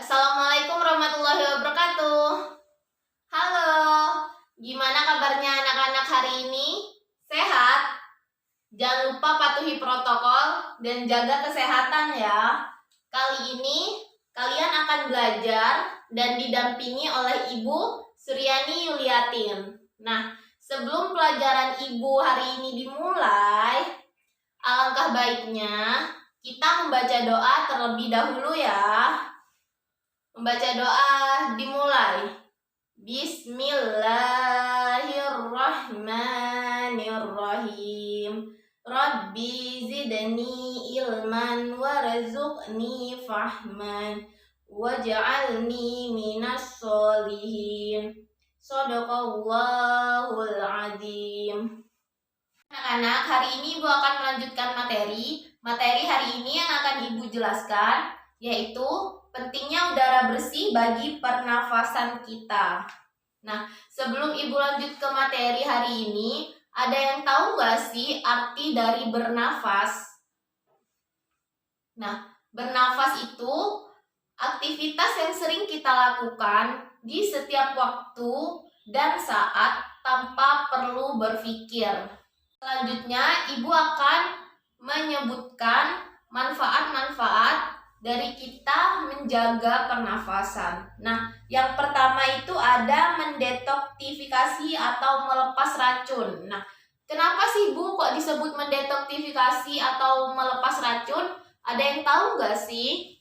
Assalamualaikum warahmatullahi wabarakatuh. Halo, gimana kabarnya anak-anak hari ini? Sehat? Jangan lupa patuhi protokol dan jaga kesehatan ya. Kali ini kalian akan belajar dan didampingi oleh Ibu Suryani Yuliatin. Nah, sebelum pelajaran Ibu hari ini dimulai, alangkah baiknya kita membaca doa terlebih dahulu ya. Membaca doa dimulai. Bismillahirrahmanirrahim. Rabbi zidni ilman warzuqni fahman waj'alni minas sholihin. Shadaqallahul azim. Anak-anak, hari ini Ibu akan melanjutkan materi. Materi hari ini yang akan Ibu jelaskan yaitu pentingnya udara bersih bagi pernafasan kita. Nah, sebelum Ibu lanjut ke materi hari ini, ada yang tahu nggak sih arti dari bernafas? Nah, bernafas itu aktivitas yang sering kita lakukan di setiap waktu dan saat tanpa perlu berpikir. Selanjutnya, Ibu akan menyebutkan manfaat-manfaat dari kita menjaga pernafasan. Nah, yang pertama itu ada mendetoksifikasi atau melepas racun. Nah, kenapa sih Bu kok disebut mendetoksifikasi atau melepas racun? Ada yang tahu nggak sih?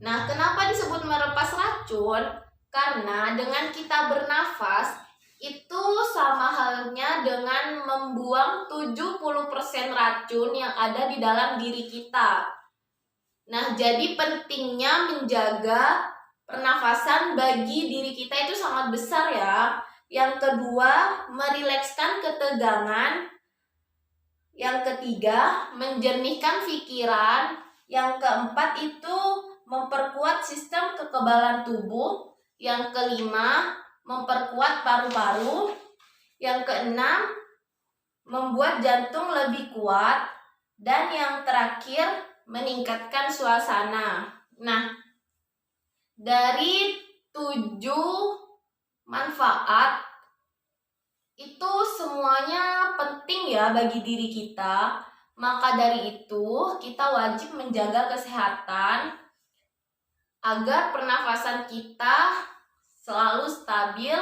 Nah, kenapa disebut melepas racun? Karena dengan kita bernafas, itu sama halnya dengan membuang 70% racun yang ada di dalam diri kita. Nah, jadi pentingnya menjaga pernafasan bagi diri kita itu sangat besar ya. Yang kedua, merilekskan ketegangan. Yang ketiga, menjernihkan pikiran. Yang keempat itu memperkuat sistem kekebalan tubuh. Yang kelima, memperkuat paru-paru. Yang keenam, membuat jantung lebih kuat. Dan yang terakhir, meningkatkan suasana. Nah, dari 7 manfaat itu semuanya penting ya bagi diri kita. Maka dari itu, kita wajib menjaga kesehatan agar pernafasan kita selalu stabil.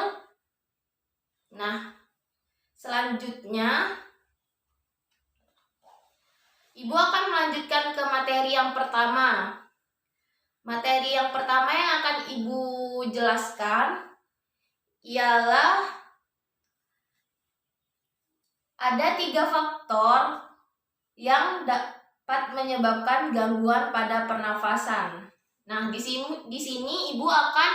Nah, selanjutnya Ibu akan melanjutkan ke materi yang pertama. Materi yang pertama yang akan Ibu jelaskan ialah ada 3 faktor yang dapat menyebabkan gangguan pada pernafasan. Nah, di sini Ibu akan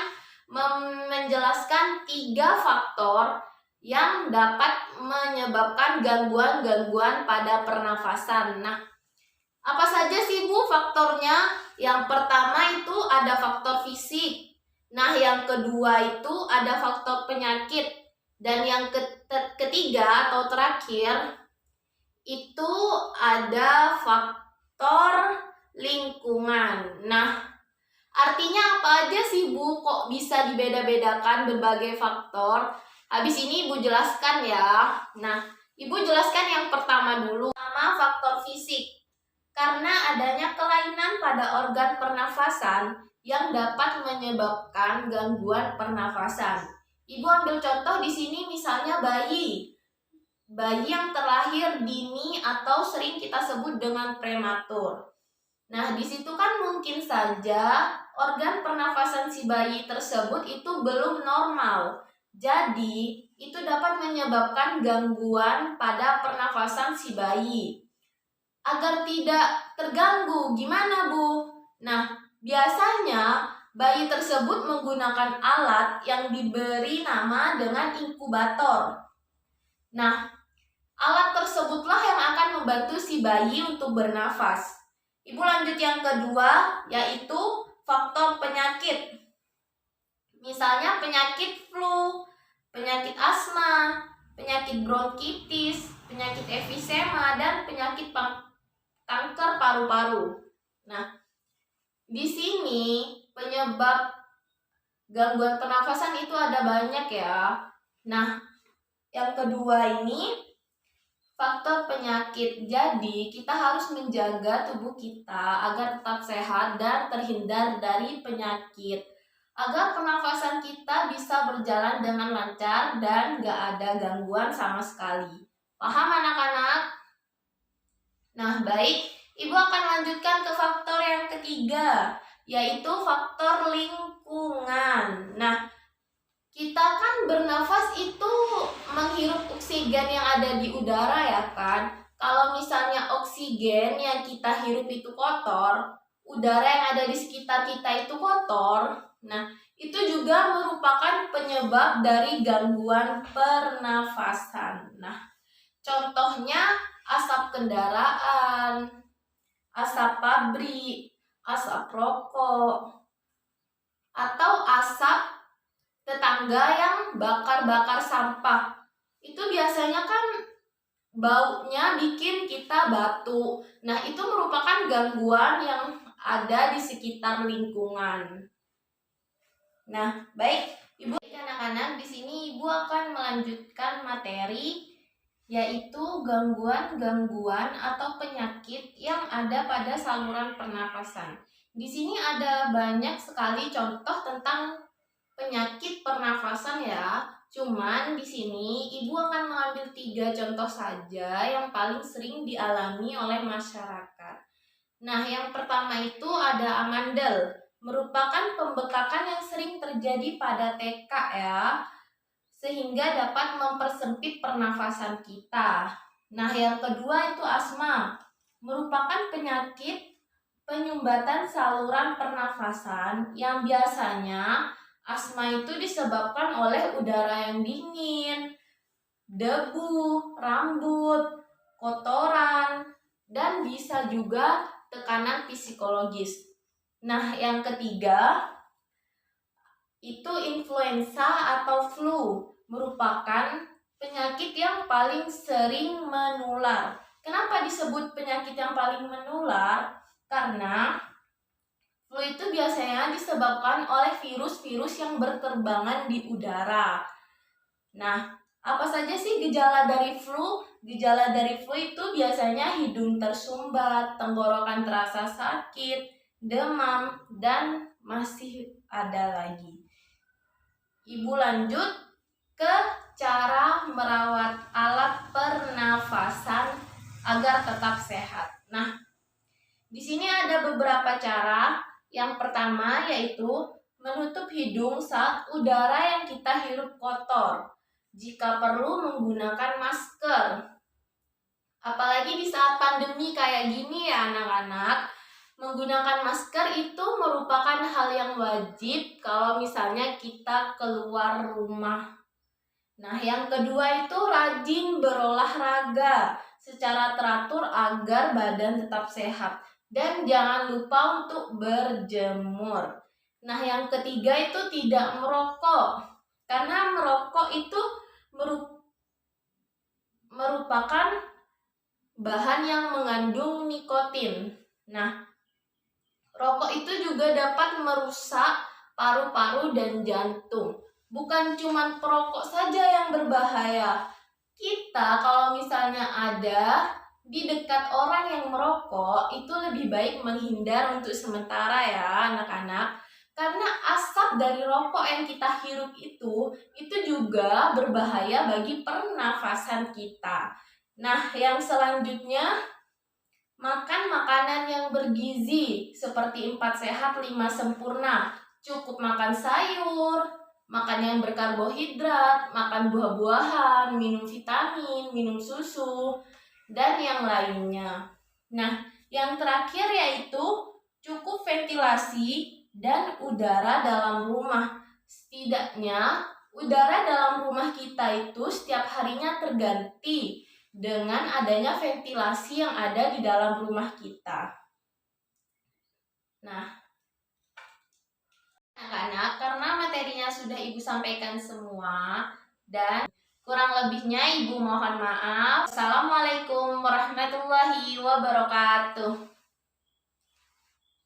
menjelaskan 3 faktor yang dapat menyebabkan gangguan-gangguan pada pernafasan. Nah, apa saja sih Bu faktornya? Yang pertama itu ada faktor fisik. Nah, yang kedua itu ada faktor penyakit. Dan yang ketiga atau terakhir itu ada faktor lingkungan. Nah, artinya apa aja sih Bu kok bisa dibeda-bedakan berbagai faktor? Habis ini Ibu jelaskan ya. Nah, Ibu jelaskan yang pertama dulu. Pertama, faktor fisik. Karena adanya kelainan pada organ pernafasan yang dapat menyebabkan gangguan pernafasan. Ibu ambil contoh di sini misalnya bayi. Bayi yang terlahir dini atau sering kita sebut dengan prematur. Nah, di situ kan mungkin saja organ pernafasan si bayi tersebut itu belum normal. Jadi, itu dapat menyebabkan gangguan pada pernafasan si bayi. Agar tidak terganggu, gimana Bu? Nah, biasanya bayi tersebut menggunakan alat yang diberi nama dengan inkubator. Nah, alat tersebutlah yang akan membantu si bayi untuk bernafas. Ibu lanjut yang kedua, yaitu faktor penyakit. Misalnya penyakit flu, penyakit asma, penyakit bronkitis, penyakit emfisema, dan penyakit kanker paru-paru. Nah, Di sini penyebab gangguan pernafasan itu ada banyak ya. Nah, yang kedua ini faktor penyakit. Jadi, kita harus menjaga tubuh kita agar tetap sehat dan terhindar dari penyakit. Agar pernafasan kita bisa berjalan dengan lancar dan gak ada gangguan sama sekali. Paham anak-anak? Nah, baik. Ibu akan lanjutkan ke faktor yang ketiga, yaitu faktor lingkungan. Nah, kita kan bernafas itu menghirup oksigen yang ada di udara ya kan. Kalau misalnya oksigen yang kita hirup itu kotor, udara yang ada di sekitar kita itu kotor. Nah, itu juga merupakan penyebab dari gangguan pernafasan. Nah, contohnya asap kendaraan, asap pabrik, asap rokok, atau asap tetangga yang bakar-bakar sampah. Itu biasanya kan baunya bikin kita batuk. Nah, itu merupakan gangguan yang ada di sekitar lingkungan. Nah, baik, Ibu, anak-anak, di sini Ibu akan melanjutkan materi yaitu gangguan-gangguan atau penyakit yang ada pada saluran pernapasan. Di sini ada banyak sekali contoh tentang penyakit pernafasan ya. Cuman di sini Ibu akan mengambil 3 contoh saja yang paling sering dialami oleh masyarakat. Nah, yang pertama itu ada amandel, merupakan pembekakan yang sering terjadi pada TK ya, sehingga dapat mempersempit pernafasan kita. Nah, yang kedua itu asma, merupakan penyakit penyumbatan saluran pernafasan yang biasanya asma itu disebabkan oleh udara yang dingin, debu, rambut, kotoran, dan bisa juga tekanan psikologis. Nah, yang ketiga itu influenza atau flu, merupakan penyakit yang paling sering menular. Kenapa disebut penyakit yang paling menular? Karena flu itu biasanya disebabkan oleh virus-virus yang berterbangan di udara. Nah, apa saja sih gejala dari flu? Gejala dari flu itu biasanya hidung tersumbat, tenggorokan terasa sakit, demam, dan masih ada lagi. Ibu lanjut ke cara merawat alat pernafasan agar tetap sehat. Nah, di sini ada beberapa cara. Yang pertama yaitu menutup hidung saat udara yang kita hirup kotor. Jika perlu menggunakan masker. Apalagi di saat pandemi kayak gini ya anak-anak. Menggunakan masker itu merupakan hal yang wajib kalau misalnya kita keluar rumah. Nah, yang kedua itu rajin berolahraga secara teratur agar badan tetap sehat. Dan jangan lupa untuk berjemur. Nah, yang ketiga itu tidak merokok. Karena merokok itu merupakan bahan yang mengandung nikotin. Nah, rokok itu juga dapat merusak paru-paru dan jantung. Bukan cuma perokok saja yang berbahaya. Kita kalau misalnya ada di dekat orang yang merokok, itu lebih baik menghindar untuk sementara ya anak-anak. Karena asap dari rokok yang kita hirup itu juga berbahaya bagi pernafasan kita. Nah, yang selanjutnya, makan makanan yang bergizi seperti 4 sehat 5 sempurna. Cukup makan sayur, makan yang berkarbohidrat, makan buah-buahan, minum vitamin, minum susu, dan yang lainnya. Nah, yang terakhir yaitu cukup ventilasi dan udara dalam rumah. Setidaknya udara dalam rumah kita itu setiap harinya terganti dengan adanya ventilasi yang ada di dalam rumah kita. Nah, anak-anak, karena materinya sudah Ibu sampaikan semua dan kurang lebihnya Ibu mohon maaf. Assalamualaikum warahmatullahi wabarakatuh.